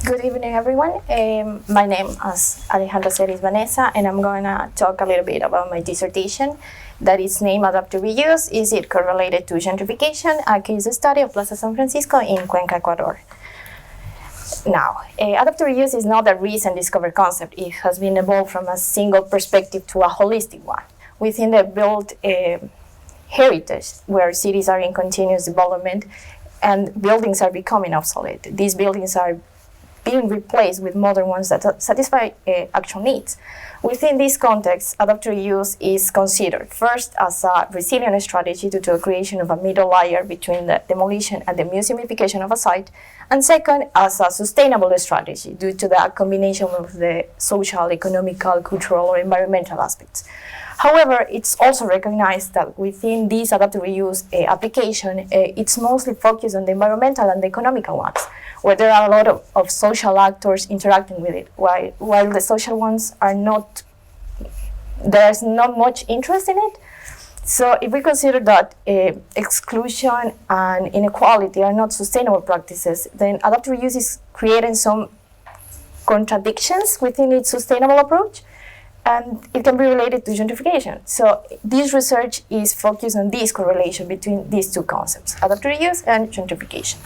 Good evening, everyone. My name, as Alejandra said, is Vanessa, and I'm going to talk a little bit about my dissertation that is named Adaptive Reuse. Is it correlated to gentrification? A case study of Plaza San Francisco in Cuenca, Ecuador. Now, adaptive reuse is not a recent discovered concept. It has been evolved from a single perspective to a holistic one within the built heritage, where cities are in continuous development and buildings are becoming obsolete. These buildings are being replaced with modern ones that satisfy actual needs. Within this context, adaptive reuse is considered first as a resilient strategy due to the creation of a middle layer between the demolition and the museumification of a site, and second, as a sustainable strategy due to the combination of the social, economical, cultural, or environmental aspects. However, it's also recognized that within this adaptive reuse application, it's mostly focused on the environmental and the economical ones, where there are a lot of social actors interacting with it, while the social ones are not, there's not much interest in it. So if we consider that exclusion and inequality are not sustainable practices, then adaptive reuse is creating some contradictions within its sustainable approach, and it can be related to gentrification. So this research is focused on this correlation between these two concepts, adaptive reuse and gentrification.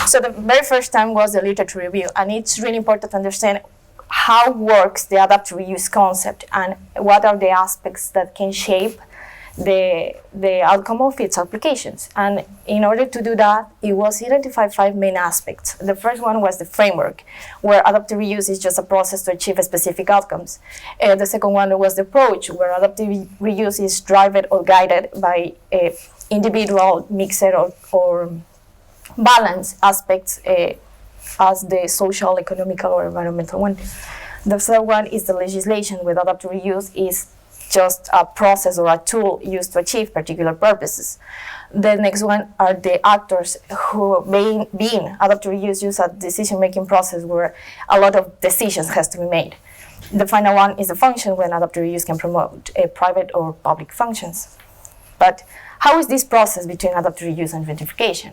So the very first time was the literature review, and it's really important to understand how works the adaptive reuse concept and what are the aspects that can shape the outcome of its applications. And in order to do that, it was identified 5 main aspects. The first one was the framework, where adaptive reuse is just a process to achieve specific outcomes. The second one was the approach, where adaptive reuse is driven or guided by individual, mixed, or balance aspects as the social, economical, or environmental one. The third one is the legislation, where adaptive reuse is just a process or a tool used to achieve particular purposes. The next one are the actors who, being adaptive reuse, use a decision-making process where a lot of decisions has to be made. The final one is the function, when adaptive reuse can promote private or public functions. But how is this process between adaptive reuse and gentrification?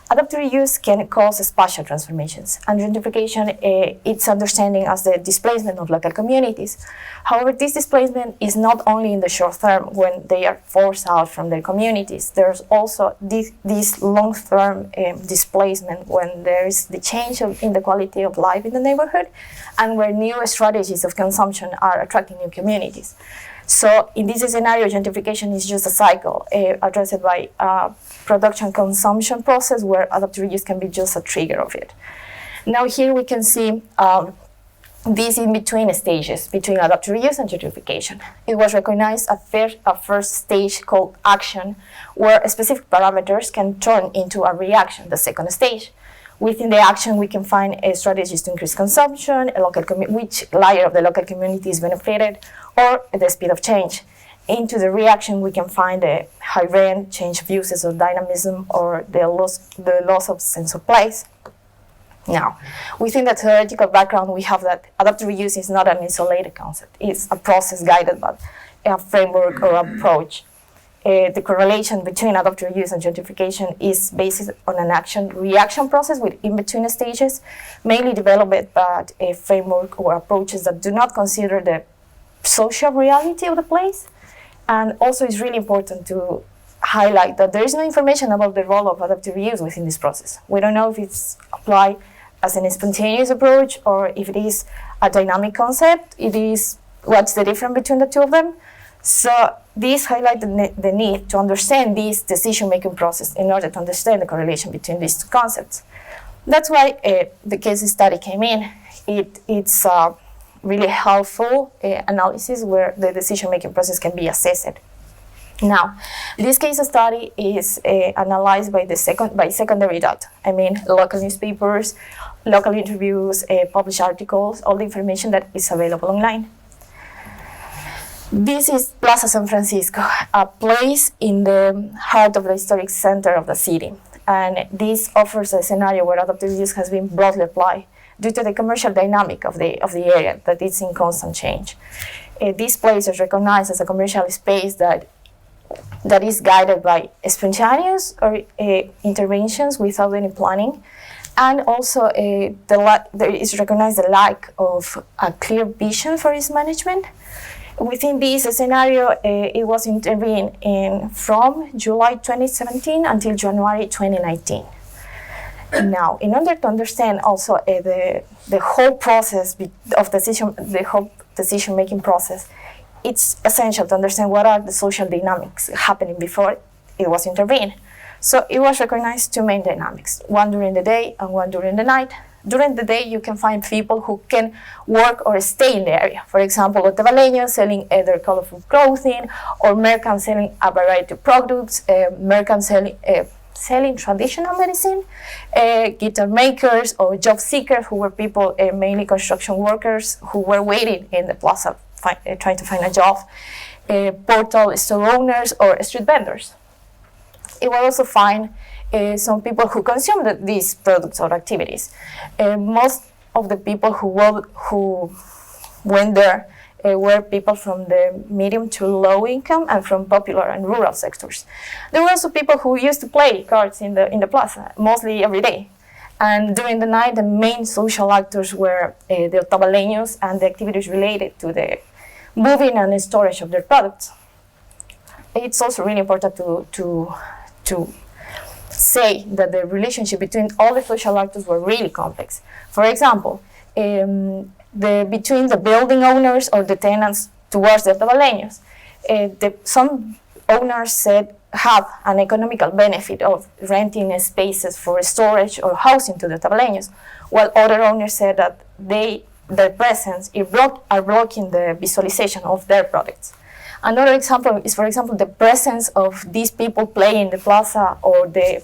Adaptive reuse can cause spatial transformations, and gentrification, it's understanding as the displacement of local communities. However, this displacement is not only in the short term when they are forced out from their communities. There's also this long-term displacement when there is the change in the quality of life in the neighborhood, and where new strategies of consumption are attracting new communities. So in this scenario, gentrification is just a cycle addressed by a production consumption process, where adaptive reuse can be just a trigger of it. Now here we can see these in-between stages between adaptive reuse and gentrification. It was recognized a first stage called action, where specific parameters can turn into a reaction, the second stage. Within the action, we can find strategies to increase consumption, which layer of the local community is benefited, or the speed of change. Into the reaction, we can find the high rent, change of uses or dynamism, or the loss of sense of place. Now, within the theoretical background, we have that adaptive reuse is not an isolated concept. It's a process guided by a framework or approach. The correlation between adaptive reuse and gentrification is based on an action-reaction process with in-between stages, mainly developed by a framework or approaches that do not consider the social reality of the place. And also, it's really important to highlight that there is no information about the role of adaptive reuse within this process. We don't know if it's applied as a spontaneous approach or if it is a dynamic concept. What's the difference between the two of them? So this highlights the need to understand this decision-making process in order to understand the correlation between these two concepts. That's why the case study came in. It's really helpful analysis where the decision-making process can be assessed. Now, this case study is analyzed by secondary data. I mean, local newspapers, local interviews, published articles, all the information that is available online. This is Plaza San Francisco, a place in the heart of the historic center of the city. And this offers a scenario where adaptive reuse has been broadly applied due to the commercial dynamic of the area that is in constant change. This place is recognized as a commercial space that is guided by spontaneous or interventions without any planning, And also, there is recognized the lack of a clear vision for its management. Within this scenario, it was intervened in from July 2017 until January 2019. Now, in order to understand also the whole process of the whole decision-making process, it's essential to understand what are the social dynamics happening before it was intervened. So it was recognized two main dynamics, one during the day and one during the night. During the day, you can find people who can work or stay in the area. For example, otavaleños selling their colorful clothing, or merchants selling a variety of products, merchants selling traditional medicine, guitar makers or job seekers, who were people, mainly construction workers, who were waiting in the plaza trying to find a job, portal store owners or street vendors. It will also find some people who consume these products or activities. Most of the people who went there were people from the medium to low income and from popular and rural sectors. There were also people who used to play cards in the plaza, mostly every day. And during the night, the main social actors were the otavaleños and the activities related to the moving and storage of their products. It's also really important to say that the relationship between all the social actors were really complex. For example, between the building owners or the tenants towards the otavaleños, some owners said have an economical benefit of renting spaces for storage or housing to the otavaleños, while other owners said that their presence are blocking the visualization of their products. Another example is, for example, the presence of these people playing in the plaza or the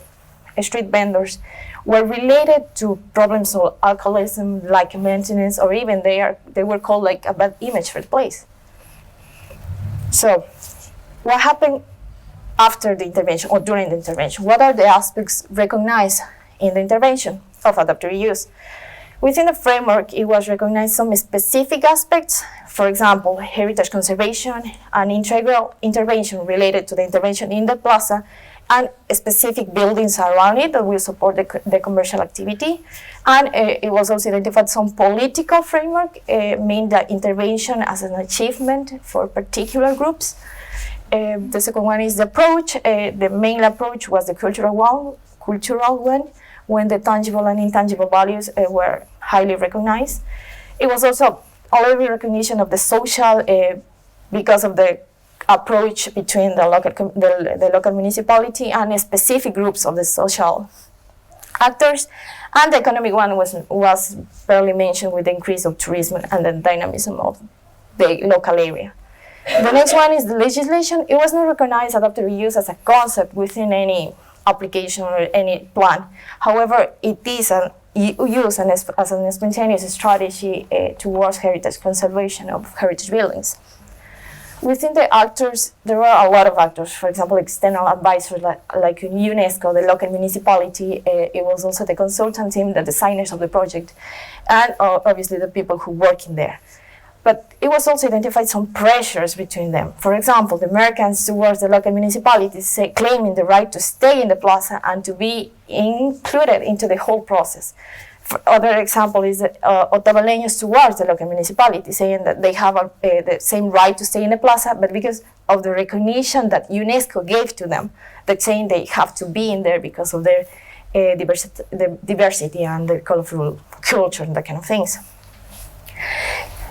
street vendors were related to problems of alcoholism, like maintenance, or even they were called like a bad image for the place. So, what happened after the intervention or during the intervention? What are the aspects recognized in the intervention of adaptive reuse? Within the framework, it was recognized some specific aspects, for example, heritage conservation and integral intervention related to the intervention in the plaza, and specific buildings around it that will support the commercial activity. And it was also identified some political framework, meaning the intervention as an achievement for particular groups. The second one is the approach. The main approach was the cultural one, when the tangible and intangible values were highly recognized. It was also already recognition of the social because of the approach between the local municipality and specific groups of the social actors. And the economic one was barely mentioned with the increase of tourism and the dynamism of the local area. The next one is the legislation. It was not recognized adaptive reuse as a concept within any application or any plan. However, it is used as an spontaneous strategy towards heritage conservation of heritage buildings. Within the actors, there are a lot of actors. For example, external advisors like UNESCO, the local municipality. It was also the consultant team, the designers of the project, and obviously the people who work in there. But it was also identified some pressures between them. For example, the merchants towards the local municipalities claiming the right to stay in the plaza and to be included into the whole process. Other example is otavaleños towards the local municipality, saying that they have the same right to stay in the plaza, but because of the recognition that UNESCO gave to them, that saying they have to be in there because of their diversity and their colorful culture and that kind of things.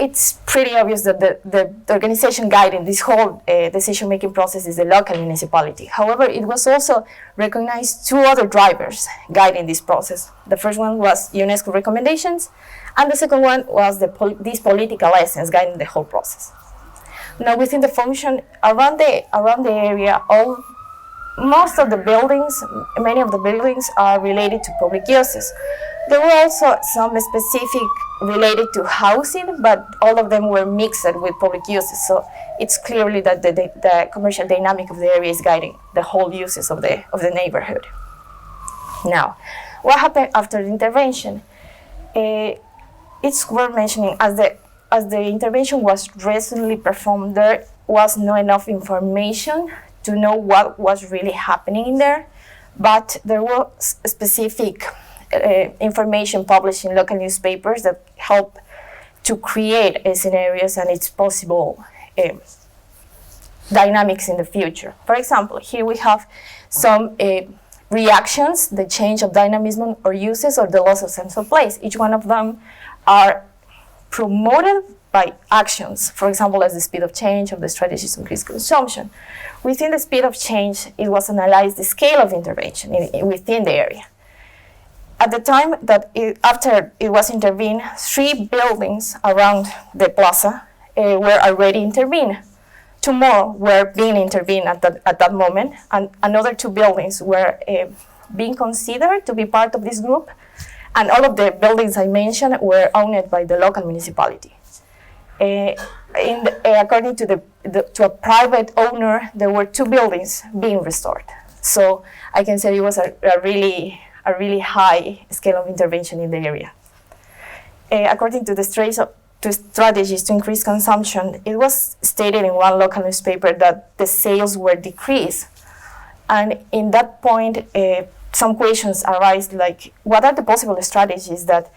It's pretty obvious that the organization guiding this whole decision-making process is the local municipality. However, it was also recognized two other drivers guiding this process. The first one was UNESCO recommendations, and the second one was this political essence guiding the whole process. Now, within the function, around the area, most of the buildings, many of the buildings are related to public uses. There were also some specific related to housing, but all of them were mixed with public uses. So it's clearly that the commercial dynamic of the area is guiding the whole uses of the neighborhood. Now, what happened after the intervention? It's worth mentioning, as the intervention was recently performed, there was not enough information to know what was really happening in there, but there was specific information published in local newspapers that help to create scenarios and its possible dynamics in the future. For example, here we have some reactions, the change of dynamism or uses, or the loss of sense of place. Each one of them are promoted by actions, for example, as the speed of change of the strategies to increase consumption. Within the speed of change, it was analyzed the scale of intervention within the area. At the time that after it was intervened, 3 buildings around the plaza were already intervened. 2 more were being intervened at that moment, and another 2 buildings were being considered to be part of this group, and all of the buildings I mentioned were owned by the local municipality. According to a private owner, there were 2 buildings being restored. So I can say it was a really high scale of intervention in the area. According to the strategies to increase consumption, it was stated in one local newspaper that the sales were decreased. And in that point, some questions arise like, what are the possible strategies that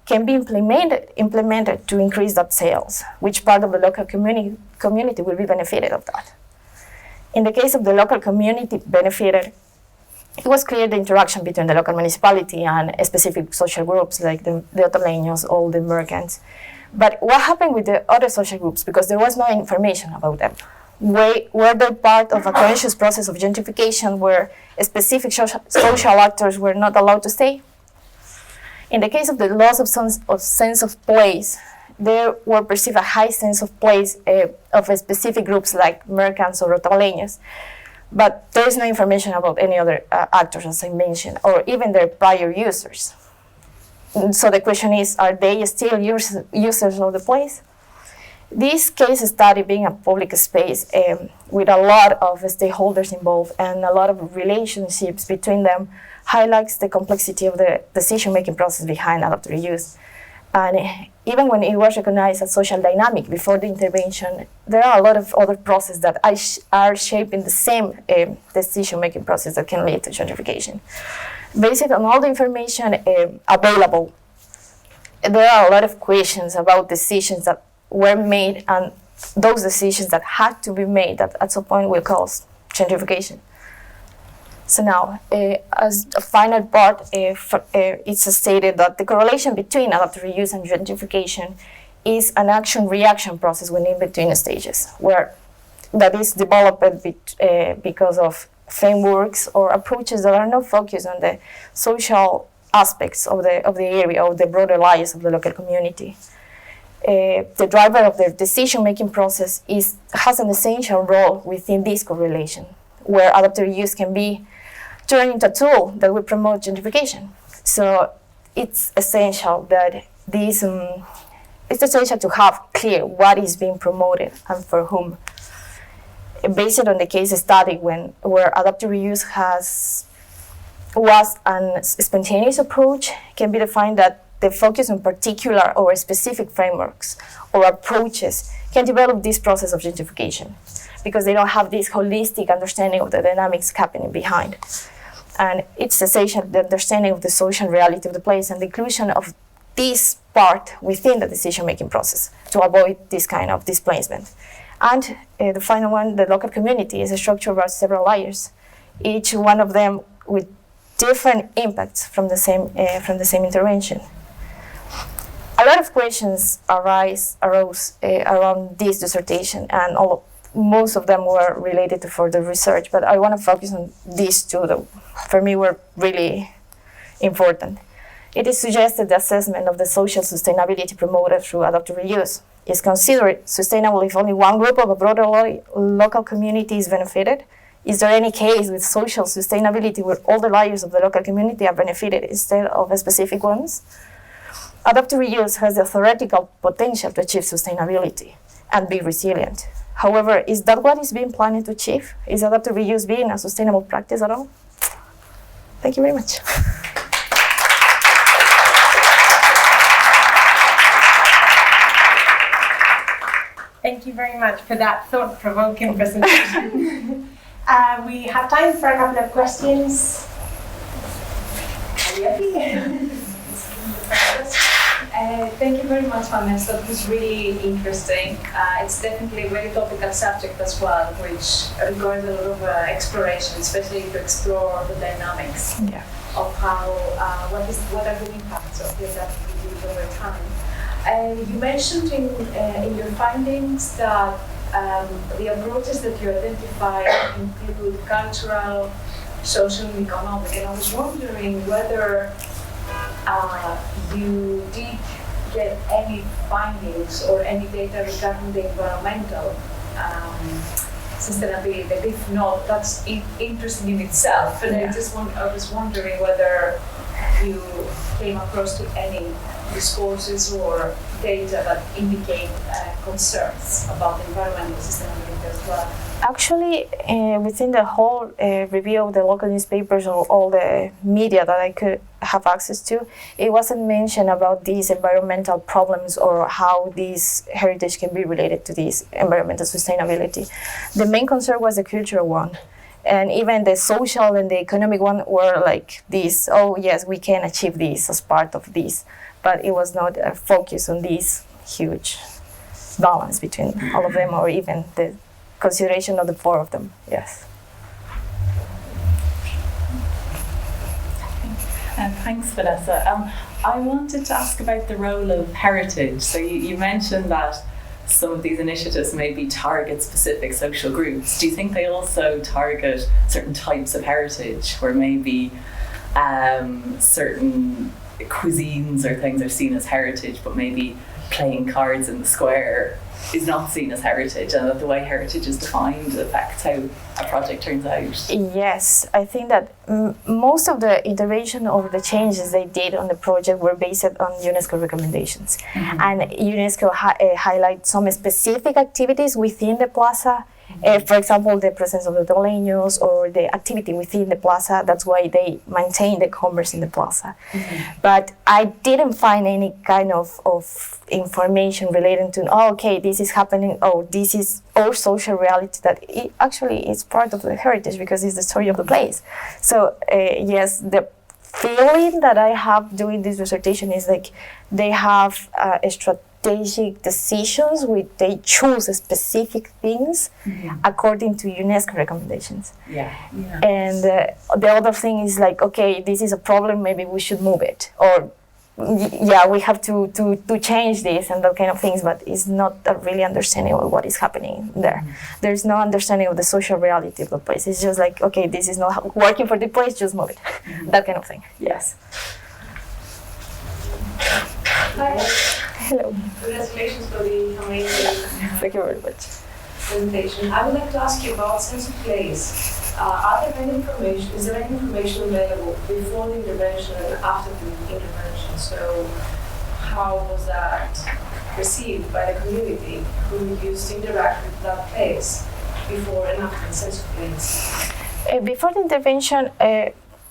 can be implemented to increase that sales? Which part of the local community will be benefited of that? In the case of the local community benefited, it was clear the interaction between the local municipality and specific social groups like the hoteleños, all the merchants. But what happened with the other social groups? Because there was no information about them. Were they part of a conscious process of gentrification where specific social actors were not allowed to stay? In the case of the loss of sense of place, there were perceived a high sense of place of specific groups like merchants or hoteleños. But there is no information about any other actors, as I mentioned, or even their prior users. So the question is, are they still users of the place? This case study, being a public space with a lot of stakeholders involved and a lot of relationships between them, highlights the complexity of the decision-making process behind adaptive reuse. And even when it was recognized as social dynamic before the intervention, there are a lot of other processes that are shaping the same decision-making process that can lead to gentrification. Based on all the information available, there are a lot of questions about decisions that were made and those decisions that had to be made that at some point will cause gentrification. So now, as a final part, it's stated that the correlation between adaptive reuse and gentrification is an action-reaction process within between stages, where that is developed because of frameworks or approaches that are not focused on the social aspects of the area or the broader lives of the local community. The driver of the decision-making process has an essential role within this correlation, where adaptive reuse can be turned into a tool that will promote gentrification. So it's essential that it's essential to have clear what is being promoted and for whom. Based on the case study where adaptive reuse was a spontaneous approach, can be defined that the focus on particular or specific frameworks or approaches can develop this process of gentrification because they don't have this holistic understanding of the dynamics happening behind. And it's essential, the understanding of the social reality of the place and the inclusion of this part within the decision-making process to avoid this kind of displacement. And the final one, the local community, is a structure of several layers, each one of them with different impacts from the same intervention. A lot of questions arose around this dissertation, and most of them were related to further research, but I want to focus on these two that for me were really important. It is suggested the assessment of the social sustainability promoted through adaptive reuse is considered sustainable if only one group of a broader local community is benefited. Is there any case with social sustainability where all the layers of the local community are benefited instead of specific ones? Adaptive reuse has the theoretical potential to achieve sustainability and be resilient. However, is that what is being planned to achieve? Is adaptive reuse being a sustainable practice at all? Thank you very much. Thank you very much for that thought-provoking presentation. We have time for a couple of questions. Are you happy? Thank you very much, Vanessa. That was really interesting. It's definitely a very topical subject as well, which requires a lot of exploration, especially to explore the dynamics of how what are the impacts of the adaptive behavior over time. You mentioned in your findings that the approaches that you identified include cultural, social, and economic, and I was wondering whether you did get any findings or any data regarding the environmental sustainability. And if not, that's interesting in itself. And I was wondering whether you came across to any discourses or data that indicate concerns about environmental sustainability as well. Actually, within the whole review of the local newspapers or all the media that I could have access to, it wasn't mentioned about these environmental problems or how this heritage can be related to this environmental sustainability. The main concern was the cultural one. And even the social and the economic one were like this, oh yes, we can achieve this as part of this. But it was not a focus on this huge balance between all of them or even the consideration of the four of them, yes. Thanks, Vanessa. I wanted to ask about the role of heritage. So you mentioned that some of these initiatives maybe target specific social groups. Do you think they also target certain types of heritage where maybe certain cuisines or things are seen as heritage, but maybe playing cards in the square is not seen as heritage, and that the way heritage is defined affects how a project turns out? Yes, I think that most of the intervention or the changes they did on the project were based on UNESCO recommendations. Mm-hmm. And UNESCO highlight some specific activities within the plaza. For example, the presence of the Toleños or the activity within the plaza, that's why they maintain the commerce in the plaza. Mm-hmm. But I didn't find any kind of information relating to, oh, okay, this is happening, oh, this is our social reality, that it actually is part of the heritage because it's the story of the place. So, yes, the feeling that I have doing this dissertation is like they have a strategic decisions where they choose specific things according to UNESCO recommendations. And the other thing is like, okay, this is a problem, maybe we should move it, or we have to change this and that kind of things, but it's not a really understanding of what is happening there. There's no understanding of the social reality of the place. It's just like, okay, this is not working for the place, just move it. That kind of thing. Yes. Hi. Hello. Congratulations for the amazing Thank you very much. presentation. I would like to ask you about sense of place. Is there any information available before the intervention and after the intervention? So how was that received by the community who used to interact with that place before and after the sense of place? Before the intervention,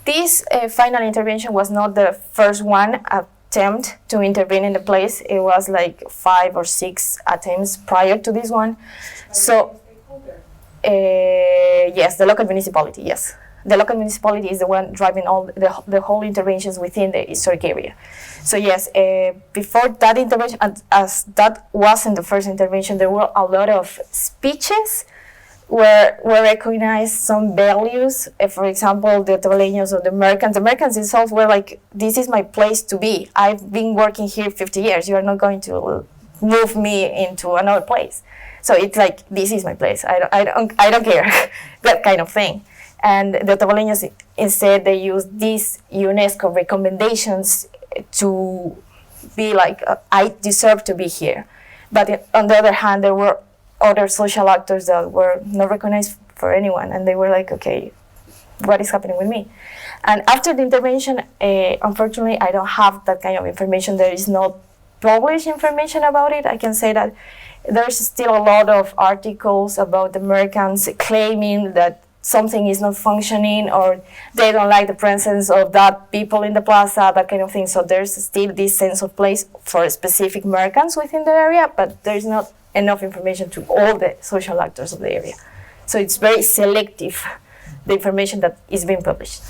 this final intervention was not the first one attempt to intervene in the place. It was like 5 or 6 attempts prior to this one. So, yes, the local municipality, yes. The local municipality is the one driving all the whole interventions within the historic area. So yes, before that intervention, as that wasn't the first intervention, there were a lot of speeches where recognized some values. For example, the Toleños or the Americans. The Americans themselves were like, this is my place to be. I've been working here 50 years. You are not going to move me into another place. So it's like, this is my place. I don't care, that kind of thing. And the Toleños, instead, they use these UNESCO recommendations to be like, I deserve to be here. But on the other hand, there were other social actors that were not recognized for anyone, and they were like, okay, what is happening with me? And after the intervention, unfortunately, I don't have that kind of information. There is no published information about it. I can say that there's still a lot of articles about the Americans claiming that something is not functioning or they don't like the presence of that people in the plaza, that kind of thing. So there's still this sense of place for specific Americans within the area, but there's not enough information to all the social actors of the area. So it's very selective, the information that is being published.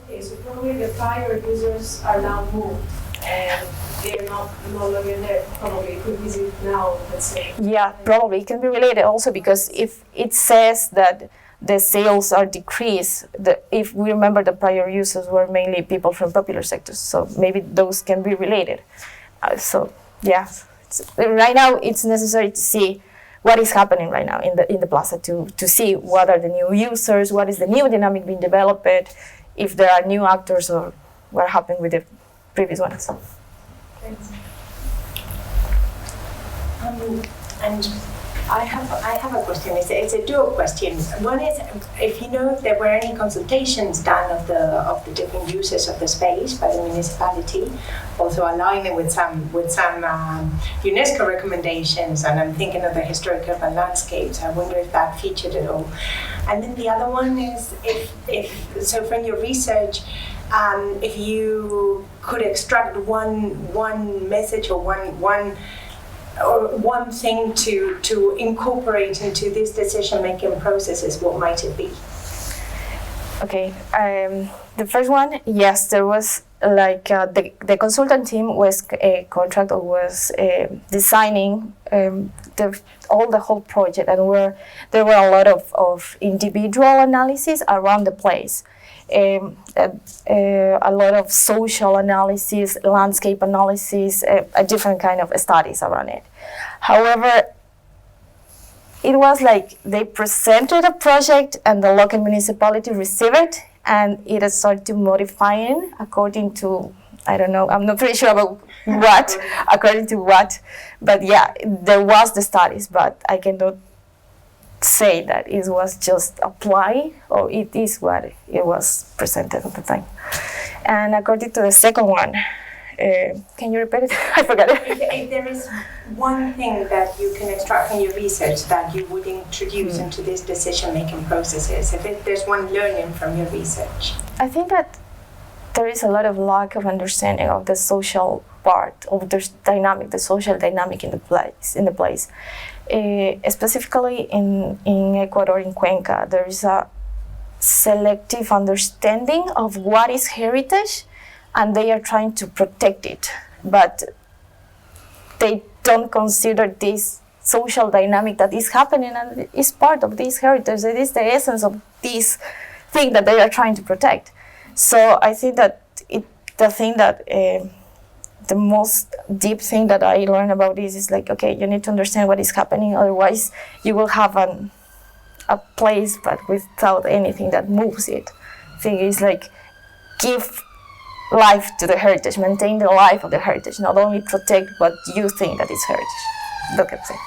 Okay, so probably the prior users are now moved and they're not no longer there, probably could visit now, let's say. Yeah, probably it can be related also because if it says that the sales are decreased, if we remember the prior users were mainly people from popular sectors, so maybe those can be related. So yeah, right now it's necessary to see what is happening right now in the plaza to see what are the new users, what is the new dynamic being developed, if there are new actors or what happened with the previous ones. Thanks. And I have a question. It's a dual question. One is, if you know if there were any consultations done of the different users of the space by the municipality, also aligning with some UNESCO recommendations, and I'm thinking of the historic urban landscapes. I wonder if that featured at all. And then the other one is, if so, from your research, if you could extract one message or one thing to incorporate into these decision-making processes, what might it be? Okay, the first one, yes, there was like the consultant team was designing the whole project, and there were a lot of individual analysis around the place. A lot of social analysis, landscape analysis, a different kind of studies around it. However, it was like they presented a project and the local municipality received it, and it started to modifying according to, I don't know, I'm not pretty sure about what, according to what, but yeah, there was the studies, but I cannot say that it was just applied or it is what it was presented at the time. And according to the second one, can you repeat it? I forgot it. If there is one thing that you can extract from your research that you would introduce into these decision-making processes, if there's one learning from your research. I think that there is a lot of lack of understanding of the social part of the dynamic, the social dynamic in the place. Specifically in Ecuador, in Cuenca, there is a selective understanding of what is heritage, and they are trying to protect it, but they don't consider this social dynamic that is happening and is part of this heritage. It is the essence of this thing that they are trying to protect. So I think that the most deep thing that I learned about this is like, okay, you need to understand what is happening, otherwise you will have a place but without anything that moves it. Thing is like, give life to the heritage, maintain the life of the heritage, not only protect what you think that is heritage. Look at it.